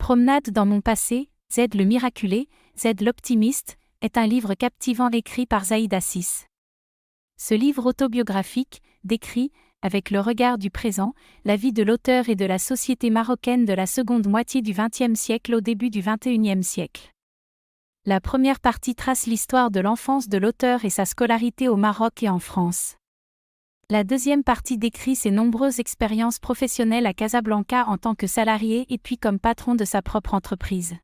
Promenade dans mon passé, Z le miraculé, Z l'optimiste, est un livre captivant écrit par Zaïd Assis. Ce livre autobiographique décrit, avec le regard du présent, la vie de l'auteur et de la société marocaine de la seconde moitié du XXe siècle au début du XXIe siècle. La première partie trace l'histoire de l'enfance de l'auteur et sa scolarité au Maroc et en France. La deuxième partie décrit ses nombreuses expériences professionnelles à Casablanca en tant que salarié et puis comme patron de sa propre entreprise.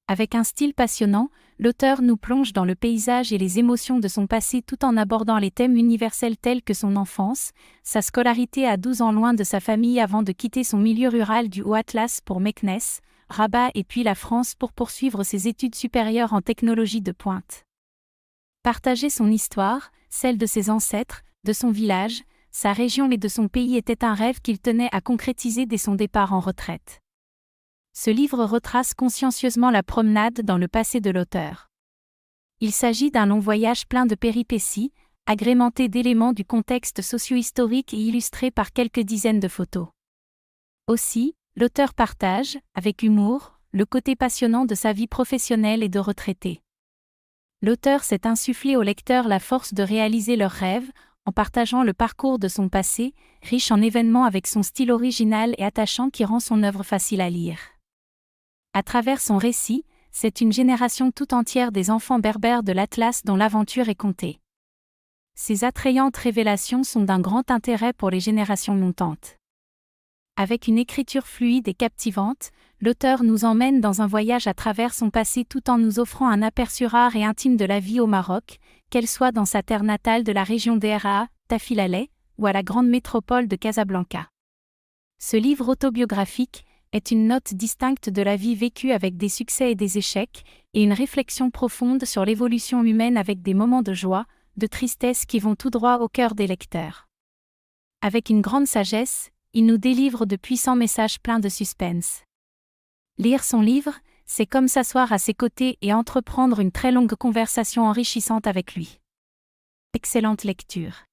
Avec un style passionnant, l'auteur nous plonge dans le paysage et les émotions de son passé tout en abordant les thèmes universels tels que son enfance, sa scolarité à 12 ans loin de sa famille avant de quitter son milieu rural du Haut-Atlas pour Meknès, Rabat et puis la France pour poursuivre ses études supérieures en technologie de pointe. Partager son histoire, celle de ses ancêtres, de son village, sa région et de son pays était un rêve qu'il tenait à concrétiser dès son départ en retraite. Ce livre retrace consciencieusement la promenade dans le passé de l'auteur. Il s'agit d'un long voyage plein de péripéties, agrémenté d'éléments du contexte socio-historique et illustré par quelques dizaines de photos. Aussi, l'auteur partage, avec humour, le côté passionnant de sa vie professionnelle et de retraité. L'auteur s'est insufflé aux lecteurs la force de réaliser leurs rêves, en partageant le parcours de son passé, riche en événements avec son style original et attachant qui rend son œuvre facile à lire. À travers son récit, c'est une génération tout entière des enfants berbères de l'Atlas dont l'aventure est contée. Ces attrayantes révélations sont d'un grand intérêt pour les générations montantes. Avec une écriture fluide et captivante, l'auteur nous emmène dans un voyage à travers son passé tout en nous offrant un aperçu rare et intime de la vie au Maroc, qu'elle soit dans sa terre natale de la région d'Eraa, Tafilaleh, ou à la grande métropole de Casablanca. Ce livre autobiographique est une note distincte de la vie vécue avec des succès et des échecs, et une réflexion profonde sur l'évolution humaine avec des moments de joie, de tristesse qui vont tout droit au cœur des lecteurs. Avec une grande sagesse, il nous délivre de puissants messages pleins de suspense. Lire son livre, c'est comme s'asseoir à ses côtés et entreprendre une très longue conversation enrichissante avec lui. Excellente lecture.